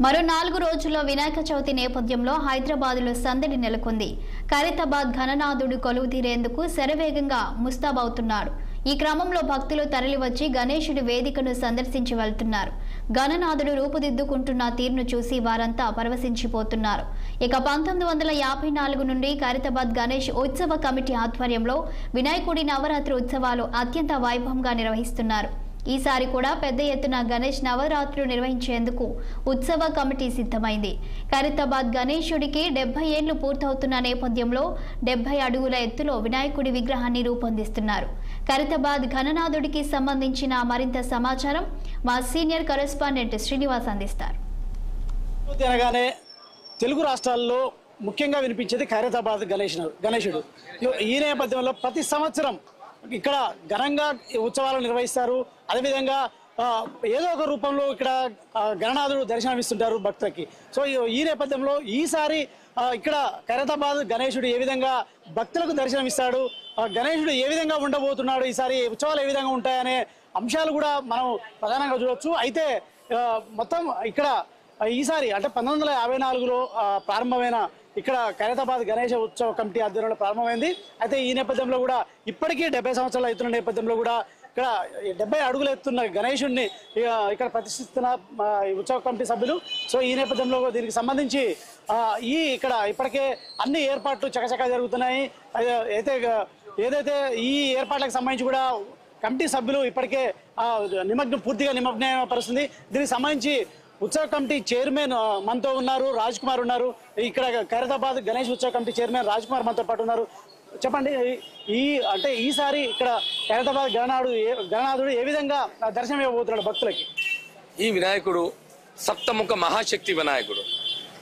మరో 4 రోజుల్లో వినాయక చవితి నేపథ్యంలో హైదరాబాద్లో సందడి నెలకొంది. ఖైరతాబాద్ గణనాథుడు కొలువు తీరేందుకు శరవేగంగా ముస్తాబవుతున్నారు. ఈ క్రమంలో భక్తులు తరలివచ్చి గణేశుడి వేదికను సందర్శించి వెళ్తున్నారు. గణనాథుడు రూపుదిద్దుకుంటున్న తీరును చూసి వారంతా పరవశించిపోతున్నారు. ఇక 1954 నుండి ఖైరతాబాద్ గణేష్ ఉత్సవ కమిటీ ఆధ్వర్యంలో వినాయకుడి నవరాత్రి ఉత్సవాలు అత్యంత వైభవంగా నిర్వహిస్తున్నారు. ఈసారి కూడా పెద్ద ఎత్తున గణేష్ నవరాత్రులు నిర్వహించేందుకు ఉత్సవ కమిటీ సిద్ధమైంది. ఖైరతాబాద్ గణేశుడికి 70 ఏళ్లు పూర్తవుతున్న నేపథ్యంలో 70 అడుగుల ఎత్తులో వినాయకుడి విగ్రహాన్ని రూపొందిస్తున్నారు. ఖైరతాబాద్ గణనాథుడికి సంబంధించిన మరింత సమాచారం మా సీనియర్ కరెస్పాండెంట్ శ్రీనివాస్ అందిస్తారు. తెలుగు రాష్ట్రాల్లో ముఖ్యంగా వినిపించేది ఖైరతాబాద్ గణేశుడు. ఈ నేపథ్యంలో ప్రతి సంవత్సరం ఇక్కడ ఘనంగా ఉత్సవాలు నిర్వహిస్తారు. అదేవిధంగా ఏదో ఒక రూపంలో ఇక్కడ గణనాథుడు దర్శనమిస్తుంటారు భక్తులకి. సో ఈ నేపథ్యంలో ఈసారి ఇక్కడ ఖైరతాబాద్ గణేశుడు ఏ విధంగా భక్తులకు దర్శనమిస్తాడు, గణేశుడు ఏ విధంగా ఉండబోతున్నాడు, ఈసారి ఉత్సవాలు ఏ విధంగా ఉంటాయనే అంశాలు కూడా మనం ప్రధానంగా చూడవచ్చు. అయితే మొత్తం ఇక్కడ ఈసారి అంటే 1954లో ప్రారంభమైన ఇక్కడ ఖైరతాబాద్ గణేష ఉత్సవ కమిటీ ఆధ్వర్యంలో ప్రారంభమైంది. అయితే ఈ నేపథ్యంలో కూడా ఇప్పటికీ 70 సంవత్సరాలు అవుతున్న నేపథ్యంలో కూడా ఇక్కడ 70 అడుగులు ఎత్తున్న గణేశుడిని ఇక్కడ ప్రతిష్ఠిస్తున్న ఉత్సవ కమిటీ సభ్యులు. సో ఈ నేపథ్యంలో దీనికి సంబంధించి ఇక్కడ ఇప్పటికే అన్ని ఏర్పాట్లు చకచకా జరుగుతున్నాయి. ఏదైతే ఈ ఏర్పాట్లకు సంబంధించి కూడా కమిటీ సభ్యులు ఇప్పటికే పూర్తిగా నిమగ్నం పరుస్తుంది. దీనికి సంబంధించి ఉత్సవ కమిటీ చైర్మన్ మనతో ఉన్నారు, రాజ్ కుమార్ ఉన్నారు. ఇక్కడ ఖైరతాబాద్ గణేష్ ఉత్సవ కమిటీ చైర్మన్ రాజ్ కుమార్ మనతో పాటు ఉన్నారు. చెప్పండి, అంటే ఈసారి ఇక్కడ ఖైరతాబాద్ గణనాథుడు ఏ విధంగా దర్శనం ఇవ్వబోతున్నాడు భక్తులకి? ఈ వినాయకుడు సప్తముఖ మహాశక్తి వినాయకుడు.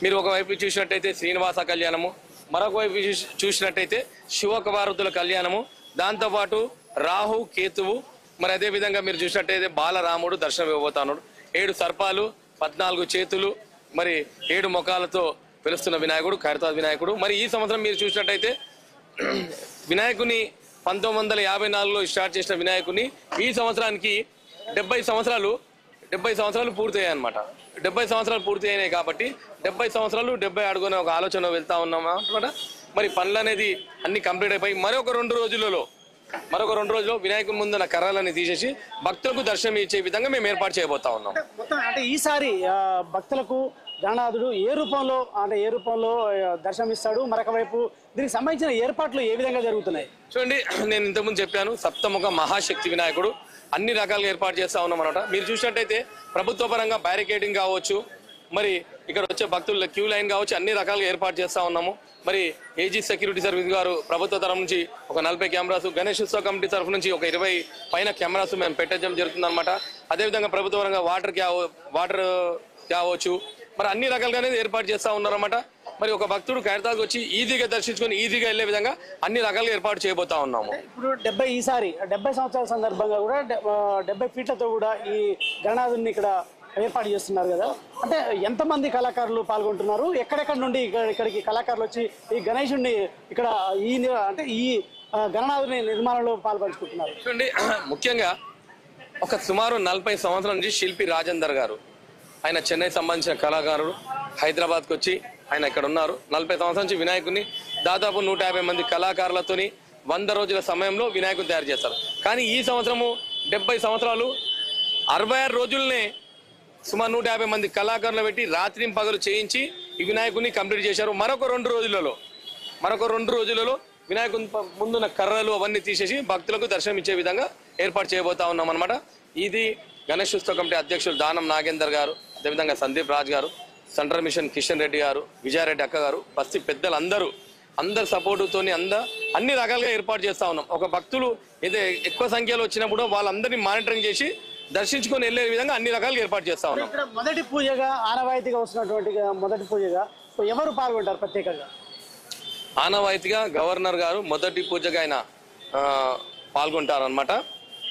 మీరు ఒకవైపు చూసినట్టయితే శ్రీనివాస కళ్యాణము, మరొక వైపు చూసినట్టయితే శివకవారుతుల కళ్యాణము, దాంతోపాటు రాహు కేతువు, మరి అదే విధంగా మీరు చూసినట్టయితే బాలరాముడు దర్శనం ఇవ్వబోతున్నాడు. 7 సర్పాలు, 14 చేతులు, మరి 7 ముఖాలతో పిలుస్తున్న వినాయకుడు ఖైరతాబాద్ వినాయకుడు. మరి ఈ సంవత్సరం మీరు చూసినట్టయితే వినాయకుని 1954లో స్టార్ట్ చేసిన వినాయకుని ఈ సంవత్సరానికి 70 సంవత్సరాలు పూర్తయ్యాయి అనమాట. 70 సంవత్సరాలు పూర్తి అయినాయి కాబట్టి 70 సంవత్సరాలు 70 అడుగునే ఒక ఆలోచన వెళ్తా ఉన్నాం అనమాట. మరి పనులు అనేది అన్ని కంప్లీట్ అయిపోయి మరొక 2 రోజుల్లో వినాయకుని ముందున్న కర్రలని తీసేసి భక్తులకు దర్శనం ఇచ్చే విధంగా మేము ఏర్పాటు చేయబోతా ఉన్నాం. మొత్తం అంటే ఈసారి భక్తులకు గణనాథుడు ఏ రూపంలో దర్శనమిస్తాడు, మరొక వైపు దీనికి సంబంధించిన ఏర్పాట్లు ఏ విధంగా జరుగుతున్నాయి? చూడండి, నేను ఇంతకుముందు చెప్పాను, సప్తముఖ మహాశక్తి వినాయకుడు అన్ని రకాలుగా ఏర్పాటు చేస్తా ఉన్నాం అనమాట. మీరు చూసినట్టయితే ప్రభుత్వ పరంగా బ్యారికేడింగ్ కావచ్చు, మరి ఇక్కడ వచ్చే భక్తుల క్యూ లైన్ కావచ్చు, అన్ని రకాలుగా ఏర్పాటు చేస్తా ఉన్నాము. మరి ఏజీ సెక్యూరిటీ సర్వీస్ గారు ప్రభుత్వ తరఫు నుంచి ఒక 40 కెమెరాస్, గణేష్ ఉత్సవ కమిటీ తరఫు నుంచి ఒక 20 పైన కెమెరాస్ మేము పెట్టడం జరుగుతుంది అనమాట. అదేవిధంగా ప్రభుత్వ పరంగా వాటర్ కావచ్చు, మరి అన్ని రకాలుగానే ఏర్పాటు చేస్తా ఉన్నారన్నమాట. మరి ఒక భక్తుడు ఖైరతాబాద్ వచ్చి ఈజీగా దర్శించుకొని ఈజీగా వెళ్లే విధంగా అన్ని రకాలుగా ఏర్పాటు చేయబోతా ఉన్నాము. ఇప్పుడు 70 సంవత్సరాల సందర్భంగా కూడా 70 ఫీట్లతో కూడా ఈ గణనాథుడిని ఇక్కడ ఏర్పాటు చేస్తున్నారు కదా. అంటే ఎంతమంది కళాకారులు పాల్గొంటున్నారు, ఎక్కడెక్కడ నుండి ఇక్కడికి కళాకారులు వచ్చి ఈ గణేశుడిని ఇక్కడ ఈ గణనాథుని నిర్మాణంలో పాల్పంచుకుంటున్నారు? చూడండి, ముఖ్యంగా ఒక సుమారు 40 సంవత్సరాల నుంచి శిల్పి రాజేందర్ గారు, ఆయన చెన్నై సంబంధించిన కళాకారుడు, హైదరాబాద్కి వచ్చి ఆయన ఇక్కడ ఉన్నారు. 40 సంవత్సరాల నుంచి వినాయకుడిని దాదాపు 150 మంది కళాకారులతోని 100 రోజుల సమయంలో వినాయకుడిని తయారు చేస్తారు. కానీ ఈ సంవత్సరము 70 సంవత్సరాలు 66 రోజులనే సుమారు 150 మంది కళాకారులు పెట్టి రాత్రి పగలు చేయించి ఈ వినాయకుడిని కంప్లీట్ చేశారు. మరొక 2 రోజులలో వినాయకుని ముందున్న కర్రలు అవన్నీ తీసేసి భక్తులకు దర్శనం ఇచ్చే విధంగా ఏర్పాటు చేయబోతా ఉన్నాం అనమాట. ఇది గణేష్ ఉత్సవ కమిటీ అధ్యక్షులు దానం నాగేందర్ గారు, అదేవిధంగా సందీప్ రాజ్ గారు, సెంట్రల్ మిషన్ కిషన్ రెడ్డి గారు, విజయారెడ్డి అక్క గారు, బస్తీ పెద్దలు అందరు సపోర్టుతోని అన్ని రకాలుగా ఏర్పాటు చేస్తా ఉన్నాం. ఒక భక్తులు ఏదో ఎక్కువ సంఖ్యలో వచ్చినప్పుడు వాళ్ళందరినీ మానిటరింగ్ చేసి దర్శించుకొని వెళ్లే విధంగా అన్ని రకాలుగా ఏర్పాటు చేస్తా ఉన్నాం. మొదటి పూజగా ఆనవాయితీగా వస్తున్నటువంటి మొదటి పూజగా ఎవరు పాల్గొంటారు ప్రత్యేకంగా? ఆనవాయితీగా గవర్నర్ గారు మొదటి పూజగా ఆయన పాల్గొంటారు అనమాట.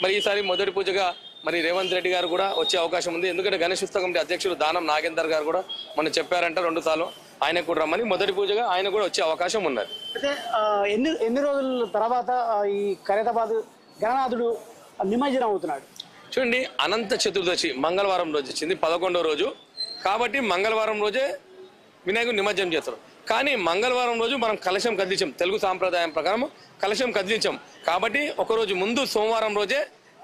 మరి ఈసారి మొదటి పూజగా మరి రేవంత్ రెడ్డి గారు కూడా వచ్చే అవకాశం ఉంది. ఎందుకంటే గణేష్ ఉత్సవ కమిటీ అధ్యక్షుడు దానం నాగేందర్ గారు కూడా మనం చెప్పారంట 2 సార్లు ఆయన కూడా రమ్మని, మొదటి పూజగా ఆయన కూడా వచ్చే అవకాశం ఉన్నది. అయితే ఎన్ని రోజుల తర్వాత ఈ ఖైరతాబాద్ గణనాథుడు నిమజ్జనం అవుతున్నాడు? చూడండి, అనంత చతుర్దశి మంగళవారం రోజు వచ్చింది, 11వ రోజు. కాబట్టి మంగళవారం రోజే వినాయకుడు నిమజ్జనం చేస్తారు. కానీ మంగళవారం రోజు మనం కలశం కదిలించాం, తెలుగు సాంప్రదాయం ప్రకారం కలశం కదిలించాం. కాబట్టి ఒకరోజు ముందు సోమవారం రోజే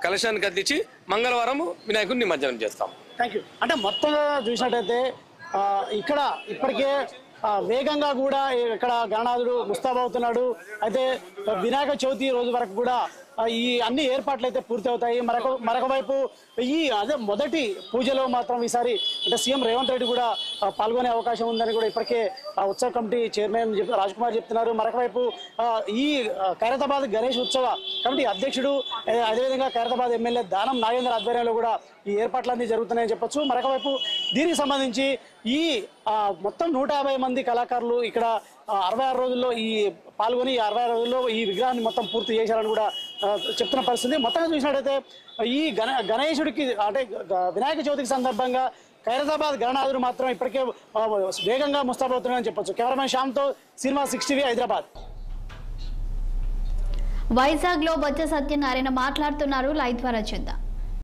కలశాన్ని కదిలించి మంగళవారం వినాయకుడిని నిమజ్జనం చేస్తాం. Thank you. అంటే మొత్తంగా చూసినట్టయితే ఇక్కడ ఇప్పటికే వేగంగా కూడా ఇక్కడ గణనాథుడు ముస్తాబవుతున్నాడు. అయితే వినాయక చవితి రోజు వరకు కూడా ఈ అన్ని ఏర్పాట్లు అయితే పూర్తి అవుతాయి. మరొక వైపు అదే మొదటి పూజలో మాత్రం ఈసారి అంటే సీఎం రేవంత్ రెడ్డి కూడా పాల్గొనే అవకాశం ఉందని కూడా ఇప్పటికే ఉత్సవ కమిటీ చైర్మన్ రాజ్ కుమార్ చెప్తున్నారు. మరొక వైపు ఈ ఖైరతాబాద్ గణేష్ ఉత్సవ కమిటీ అధ్యక్షుడు అదేవిధంగా ఖైరతాబాద్ ఎమ్మెల్యే దానం నాగేంద్ర ఆధ్వర్యంలో కూడా ఈ ఏర్పాట్లన్నీ జరుగుతున్నాయని చెప్పొచ్చు. మరొక వైపు దీనికి సంబంధించి ఈ మొత్తం 150 మంది కళాకారులు ఇక్కడ 66 రోజుల్లో ఈ పాల్గొని 66 రోజుల్లో ఈ విగ్రహాన్ని మొత్తం పూర్తి చేశారని కూడా చెప్తున్న పరిస్థితి. మొత్తంగా చూసినట్టయితే ఈ గణేశుడికి అంటే వినాయక చవితికి సందర్భంగా ఖైరతాబాద్ గణనాథుడు మాత్రం ఇప్పటికే వేగంగా ముస్తాబవుతున్నాయని చెప్పొచ్చు. కెమెరామెన్ శ్యామ్తో సినిమా 6 TV హైదరాబాద్. వైజాగ్ లో బొత్స సత్యనారాయణ మాట్లాడుతున్నారు. లైవ్ ద్వారా చూద్దాం.